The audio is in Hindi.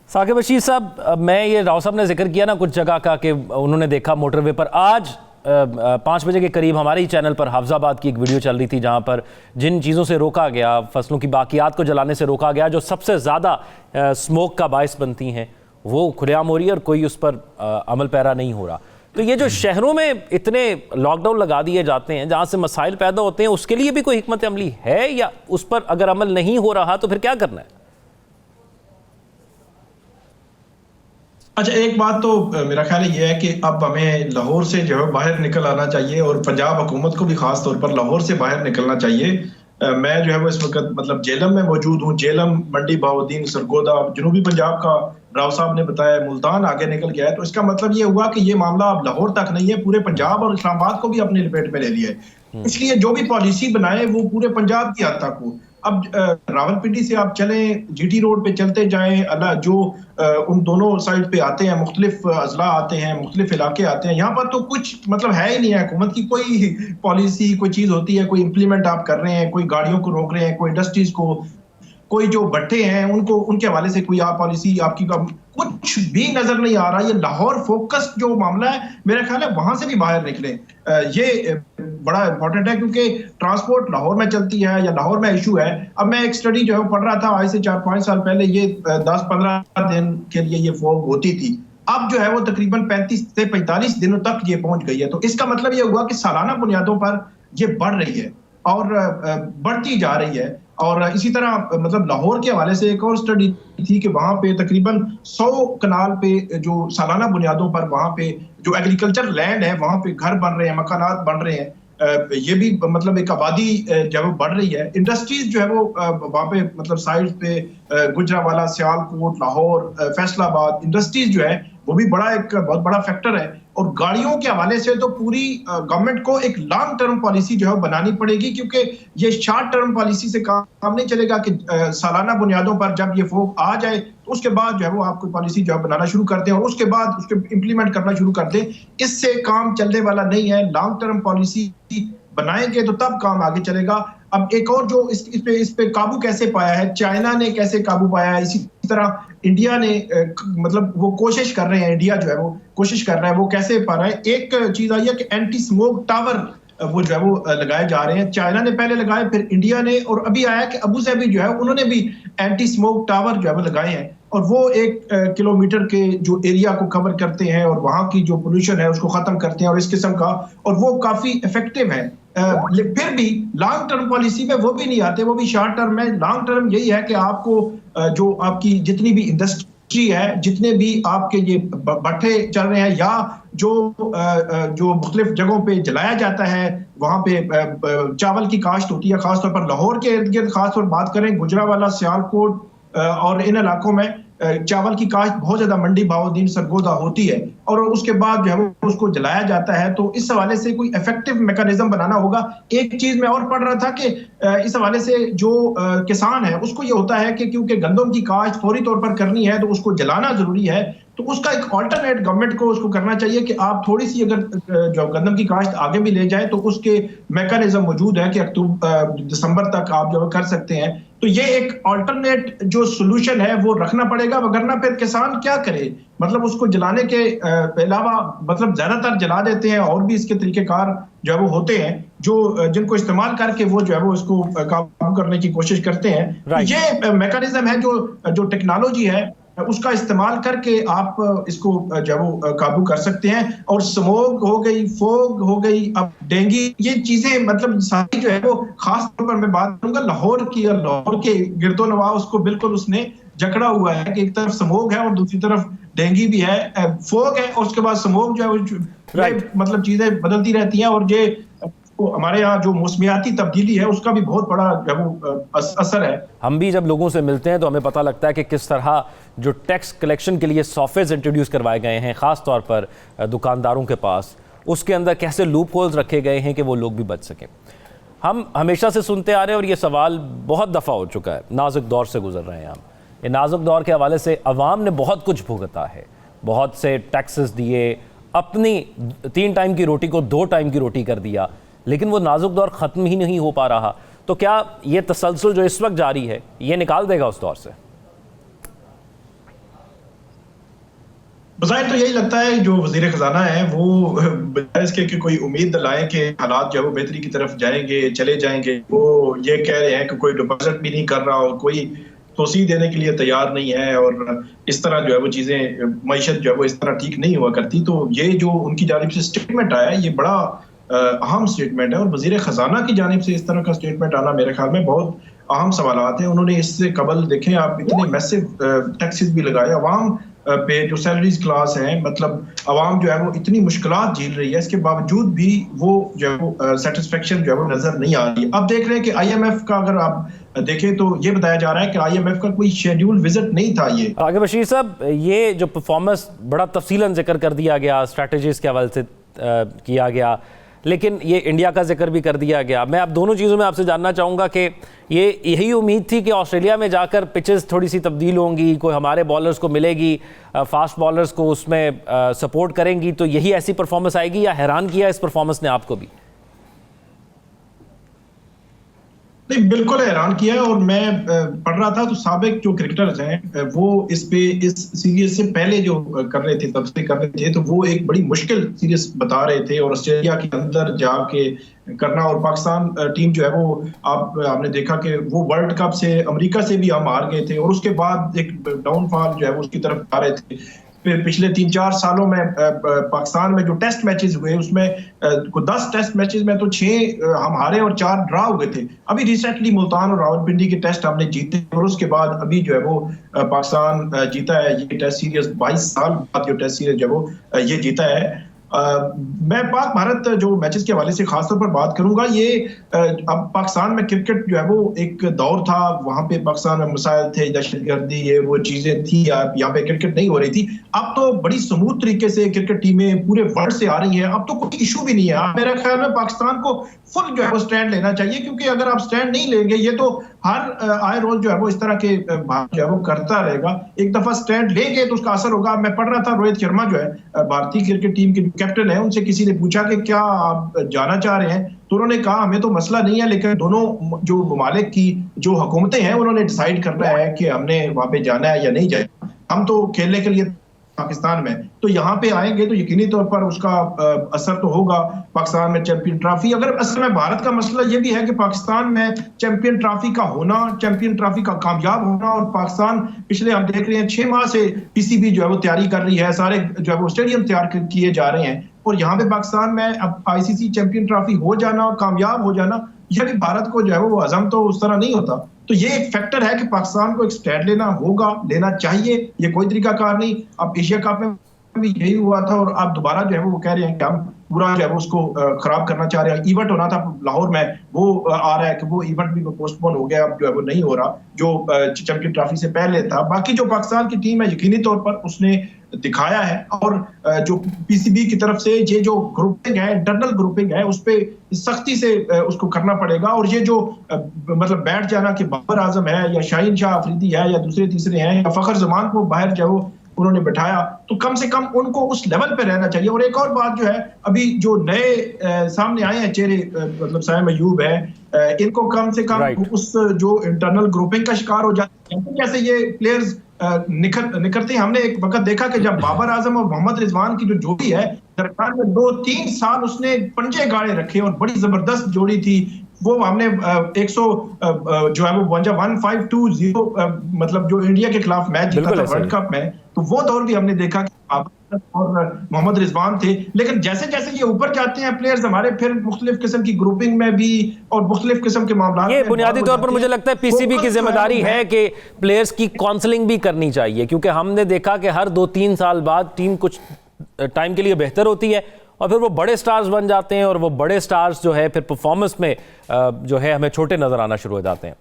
साकिब बशीर साहब, मैं ये राव साहब ने जिक्र किया ना कुछ जगह का कि उन्होंने देखा मोटरवे पर। आज 5 बजे के करीब हमारे ही चैनल पर हाफजाबाद की एक वीडियो चल रही थी जहां पर जिन चीज़ों से रोका गया, फसलों की बाकियात को जलाने से रोका गया, जो सबसे ज़्यादा स्मोक का बायस बनती हैं, वो खुलेआम हो रही है और कोई उस पर अमल पैरा नहीं हो रहा। तो ये जो शहरों में इतने लॉकडाउन लगा दिए जाते हैं जहाँ से मसाइल पैदा होते हैं, उसके लिए भी कोई हिकमत अमली है, या उस पर अगर अमल नहीं हो रहा तो फिर क्या करना है? अच्छा, एक बात तो मेरा ख्याल ये है कि अब हमें लाहौर से जो है बाहर निकल आना चाहिए और पंजाब हुकूमत को भी खास तौर पर लाहौर से बाहर निकलना चाहिए। मैं जो है वो इस वक्त मतलब जेलम में मौजूद हूँ। जेलम, मंडी बहाउद्दीन, सरगोदा, जनूबी पंजाब का राव साहब ने बताया, मुल्तान आगे निकल गया है। तो इसका मतलब ये हुआ कि ये मामला अब लाहौर तक नहीं है, पूरे पंजाब और इस्लामाबाद को भी अपनी लपेट में ले लिया है। इसलिए जो भी पॉलिसी बनाए वो पूरे पंजाब की हद तक हो। अब रावलपिंडी से आप चलें, जीटी रोड पे चलते जाएं, अल्लाह जो उन दोनों साइड पे आते हैं, मुख्तलिफ अजला आते हैं, मुख्तलिफ इलाके आते हैं। यहाँ पर तो कुछ मतलब है ही नहीं है, हुकूमत की कोई पॉलिसी, कोई चीज होती है, कोई इंप्लीमेंट आप कर रहे हैं, कोई गाड़ियों को रोक रहे हैं, कोई इंडस्ट्रीज को, कोई जो भट्टे हैं उनको, उनके हवाले से कोई आप पॉलिसी आपकी कुछ भी नजर नहीं आ रहा। ये लाहौर फोकस जो मामला है, मेरा ख्याल है वहां से भी बाहर निकले। ये बड़ा इंपॉर्टेंट है क्योंकि ट्रांसपोर्ट लाहौर में चलती है या लाहौर में इशू है। अब मैं एक स्टडी जो है पढ़ रहा था, आज से 4-5 साल पहले ये 10-15 दिन के लिए ये फॉग होती थी। अब जो है वो तकरीबन 35 से 45 दिनों तक ये पहुंच गई है। तो इसका मतलब ये हुआ कि सालाना बुनियादों पर ये बढ़ रही है और बढ़ती जा रही है। और इसी तरह मतलब लाहौर के हवाले से एक और स्टडी थी कि वहां पे तकरीबन 100 कनाल पे जो सालाना बुनियादों पर वहां पे जो एग्रीकल्चर लैंड है वहां पे घर बन रहे हैं, मकानात बन रहे हैं। ये भी मतलब एक आबादी जो है वो बढ़ रही है। इंडस्ट्रीज जो है वो वहां पे मतलब साइड पे गुजरावाला, सियालकोट, लाहौर, फैसलाबाद इंडस्ट्रीज जो है वो भी बड़ा एक बहुत बड़ा फैक्टर है। और गाड़ियों के हवाले से तो पूरी गवर्नमेंट को एक लॉन्ग टर्म पॉलिसी जो है बनानी पड़ेगी, क्योंकि ये शॉर्ट टर्म पॉलिसी से काम नहीं चलेगा कि सालाना बुनियादों पर जब ये फोक आ जाए तो उसके बाद जो है वो आपको पॉलिसी जो है बनाना शुरू कर दें और उसके बाद उसके इम्प्लीमेंट करना शुरू कर दें। इससे काम चलने वाला नहीं है। लॉन्ग टर्म पॉलिसी बनाएंगे तो तब काम आगे चलेगा। अब एक और जो इस पे काबू कैसे पाया है, चाइना ने कैसे काबू पाया है, इसी तरह इंडिया ने मतलब वो कोशिश कर रहे हैं, इंडिया जो है वो कोशिश कर रहा है, वो कैसे पा रहा है। एक चीज आई है कि एंटी स्मोक टावर वो जो है वो लगाए जा रहे हैं। चाइना ने पहले लगाए, फिर इंडिया ने, और अभी आया कि अबू धाबी जो है उन्होंने भी एंटी स्मोक टावर जो है वो लगाए हैं और वो 1 किलोमीटर के जो एरिया को कवर करते हैं और वहां की जो पोल्यूशन है उसको खत्म करते हैं और इस किस्म का, और वो काफी इफेक्टिव है। फिर भी लॉन्ग टर्म पॉलिसी में वो भी नहीं आते, वो भी शॉर्ट टर्म में। लॉन्ग टर्म यही है कि आपको जो आपकी जितनी भी इंडस्ट्री है, जितने भी आपके ये भट्टे चल रहे हैं या जो मुख्तलिफ जगहों पे जलाया जाता है, वहां पे चावल की काश्त होती है, खासतौर पर लाहौर के इर्द गिर्द, खासतौर बात करें गुजरावाला, सियालकोट और इन इलाकों में चावल की काश्त बहुत ज्यादा मंडी बहाउद्दीन, सरगोदा होती है और उसके बाद जो है वो उसको जलाया जाता है। तो इस हवाले से कोई इफेक्टिव मैकेनिज्म बनाना होगा। एक चीज मैं और पढ़ रहा था कि इस हवाले से जो किसान है उसको ये होता है कि क्योंकि गंदम की काश्त फौरी तौर पर करनी है तो उसको जलाना जरूरी है, तो उसका एक ऑल्टरनेट गवर्नमेंट को उसको करना चाहिए कि आप थोड़ी सी अगर जो गंदम की काश्त आगे भी ले जाए तो उसके मैकेनिज्म मौजूद है कि अक्टूबर दिसंबर तक आप जो कर सकते हैं। तो ये एक ऑल्टरनेट जो सोल्यूशन है वो रखना पड़ेगा, वगरना फिर किसान क्या करे। मतलब उसको जलाने के अलावा मतलब ज्यादातर जला देते हैं और भी इसके तरीकेकार जो है वो होते हैं जो जिनको इस्तेमाल करके वो जो है वो इसको काबू करने की कोशिश करते हैं। ये मैकेनिज्म है जो टेक्नोलॉजी है उसका इस्तेमाल करके आप इसको जो है वो काबू कर सकते हैं। और स्मोक हो गई, फोग हो गई, अब डेंगू, ये चीजें मतलब सारी जो है वो खास तौर पर मैं बात करूंगा लाहौर की, और लाहौर के गिरदो नवा उसको बिल्कुल उसने जकड़ा हुआ है कि एक तरफ स्मोक है और दूसरी तरफ डेंगू भी है, फोग है और उसके बाद स्मोक जो है मतलब चीजें बदलती रहती हैं। और ये तो हमारे यहाँ जो मौसमियाती तब्दीली है उसका भी बहुत बड़ा असर है। हम भी जब लोगों से मिलते हैं तो हमें पता लगता है कि किस तरह जो टैक्स कलेक्शन के लिए सॉफ्टवेयर इंट्रोड्यूस करवाए गए हैं, ख़ास तौर पर दुकानदारों के पास, उसके अंदर कैसे लूप होल्स रखे गए हैं कि वो लोग भी बच सकें। हम हमेशा से सुनते आ रहे हैं और ये सवाल बहुत दफ़ा हो चुका है, नाजुक दौर से गुजर रहे हैं हम। ये नाजुक दौर के हवाले से अवाम ने बहुत कुछ भुगता है, बहुत से टैक्सेस दिए, अपनी 3 टाइम की रोटी को 2 टाइम की रोटी कर दिया, लेकिन वो नाजुक दौर ख़त्म ही नहीं हो पा रहा। तो क्या ये तसलसल जो इस वक्त जारी है ये निकाल देगा उस दौर से? बज़ाहिर तो यही लगता है जो वज़ीर ख़ज़ाना है वो बजाय इसके कि कोई उम्मीद दिलाएं कि हालात जो है वो बेहतरी की तरफ जाएंगे, चले जाएंगे, वो ये कह रहे हैं कि कोई डिपॉजिट भी नहीं कर रहा और कोई तोसी देने के लिए तैयार नहीं है और इस तरह जो है वो चीज़ें मईशत जो है वो इस तरह ठीक नहीं हुआ करती। तो ये जो उनकी जानिब से स्टेटमेंट आया ये बड़ा अहम स्टेटमेंट है और वज़ीर ख़ज़ाना की जानिब से इस तरह का स्टेटमेंट आना मेरे ख्याल में बहुत अहम सवालात हैं। उन्होंने इससे कबल देखें आप इतने मैसिव टैक्सेस भी लगाए अवाम पे, जो सैलरीज क्लास है, मतलब अवाम जो है वो इतनी मुश्किलात झेल रही है, इसके बावजूद भी वो जो है वो सेटिस्फेक्शन जो है वो नजर नहीं आ रही है। अब देख रहे हैं कि आईएमएफ का अगर आप देखें तो ये बताया जा रहा है कि आईएमएफ का कोई शेड्यूल विजिट नहीं था। ये आगे बशीर साहब, ये जो परफॉर्मेंस बड़ा तफसीलन जिक्र कर दिया गया, स्ट्रैटेजीज के हवाले से किया गया, लेकिन ये इंडिया का जिक्र भी कर दिया गया। मैं आप दोनों चीज़ों में आपसे जानना चाहूँगा कि ये यही उम्मीद थी कि ऑस्ट्रेलिया में जाकर पिचेस थोड़ी सी तब्दील होंगी, कोई हमारे बॉलर्स को मिलेगी, फास्ट बॉलर्स को उसमें सपोर्ट करेंगी, तो यही ऐसी परफॉर्मेंस आएगी, या हैरान किया इस परफॉर्मेंस ने आपको भी? नहीं, बिल्कुल हैरान किया है। और मैं पढ़ रहा था तो साबिक जो क्रिकेटर्स हैं वो इस सीरीज से पहले जो कर रहे थे, तब से कर रहे थे, तो वो एक बड़ी मुश्किल सीरीज बता रहे थे और ऑस्ट्रेलिया के अंदर जाके करना। और पाकिस्तान टीम जो है वो आपने देखा कि वो वर्ल्ड कप से अमेरिका से भी हम हार गए थे और उसके बाद एक डाउनफॉल जो है उसकी तरफ आ रहे थे। पिछले 3-4 सालों में पाकिस्तान में जो टेस्ट मैचेस हुए उसमें 10 टेस्ट मैचेस में तो 6 हम हारे और 4 ड्रा हुए थे। अभी रिसेंटली मुल्तान और रावलपिंडी के टेस्ट हमने जीते और उसके बाद अभी जो है वो पाकिस्तान जीता है ये टेस्ट सीरीज। 22 साल बाद जो टेस्ट सीरीज है वो ये जीता है। मैं पाक भारत जो मैचेस के हवाले से खासतौर पर बात करूंगा। ये अब पाकिस्तान में क्रिकेट जो है वो एक दौर था, वहां पे पाकिस्तान में मसाइल थे, दहशतगर्दी, ये वो चीजें थी, यहाँ पे क्रिकेट नहीं हो रही थी। अब तो बड़ी स्मूथ तरीके से क्रिकेट टीमें पूरे वर्ल्ड से आ रही हैं, अब तो कोई इशू भी नहीं है। मेरा ख्याल में पाकिस्तान को फुल जो है वो स्टैंड लेना चाहिए, क्योंकि अगर आप स्टैंड नहीं लेंगे ये तो हर आए रोज जो है वो इस तरह के जो है वो करता रहेगा। एक दफा स्टैंड लेंगे तो उसका असर होगा। मैं पढ़ रहा था रोहित शर्मा जो है भारतीय क्रिकेट टीम के कैप्टन है, उनसे किसी ने पूछा कि क्या आप जाना चाह रहे हैं, तो उन्होंने कहा हमें तो मसला नहीं है, लेकिन दोनों जो ममालिक की जो हुकूमतें हैं उन्होंने डिसाइड करना है कि हमने वहां पे जाना है या नहीं जाना। हम तो खेलने के लिए पाकिस्तान में, तो यहाँ पे आएंगे तो यकीनी तौर पर उसका असर तो होगा। पाकिस्तान में चैंपियन ट्रॉफी, अगर असल में भारत का मसला ये भी है कि पाकिस्तान में चैंपियन ट्रॉफी का होना, चैंपियन ट्रॉफी का कामयाब होना, और पाकिस्तान पिछले हम देख रहे हैं 6 माह से पीसीबी जो है वो तैयारी कर रही है, सारे जो है वो स्टेडियम तैयार किए जा रहे हैं, और यहाँ पे पाकिस्तान में अब आईसीसी चैंपियन ट्रॉफी हो जाना, कामयाब हो जाना, यह भी भारत को जो है वो हजम तो उस तरह नहीं होता। तो ये एक फैक्टर है कि पाकिस्तान को एक स्टैंड लेना होगा, लेना चाहिए, ये कोई तरीका कार नहीं। अब एशिया कप में भी यही हुआ था और आप दोबारा जो है वो कह रहे हैं कि हम पूरा जो है वो उसको खराब करना चाह रहे हैं। इवेंट होना था लाहौर में, वो आ रहा है कि वो इवेंट भी पोस्टपोन हो गया, अब जो है वो नहीं हो रहा जो चैंपियन ट्रॉफी से पहले था। बाकी जो पाकिस्तान की टीम है यकीनी तौर पर उसने दिखाया है, और जो पीसीबी की तरफ से ये जो ग्रुपिंग है, इंटरनल ग्रुपिंग है, उस पर सख्ती से उसको करना पड़ेगा। और ये जो मतलब बैठ जाना कि बाबर आजम है या शाहीन शाह अफरीदी है या दूसरे तीसरे हैं या फखर जमान को बाहर जो वो उन्होंने बैठाया, तो कम से कम उनको उस लेवल पे रहना चाहिए। और एक और बात जो है, अभी जो नए सामने आए हैं चेहरे, मतलब साइम अयूब है, इनको कम से कम उस जो इंटरनल ग्रुपिंग का शिकार हो जाते हैं, जैसे ये प्लेयर्स निकलते हैं। हमने एक वक्त देखा कि जब बाबर आजम और मोहम्मद रिजवान की जो जोड़ी है, दरमियान में 2-3 साल उसने पंजे गाड़े रखे और बड़ी जबरदस्त जोड़ी थी वो। हमने 100 जो है वो 152-0 मतलब जो इंडिया के खिलाफ मैच जीता था वर्ल्ड कप में, तो वो दौर भी हमने देखा कि बाबर और मोहम्मद रिजवान थे। लेकिन जैसे जैसे ये ऊपर जाते हैं प्लेयर्स हमारे, फिर मुख्तलिफ किस्म की ग्रुपिंग में भी और मुख्तलिफ किस्म के मामला, ये बुनियादी तौर पर मुझे लगता है पीसीबी की जिम्मेदारी है कि प्लेयर्स की काउंसलिंग भी करनी चाहिए, क्योंकि हमने देखा कि हर 2-3 साल बाद टीम कुछ टाइम के लिए बेहतर होती है और फिर वो बड़े स्टार्स बन जाते हैं, और वो बड़े स्टार्स जो है फिर परफॉर्मेंस में जो है हमें छोटे नजर आना शुरू हो जाते हैं।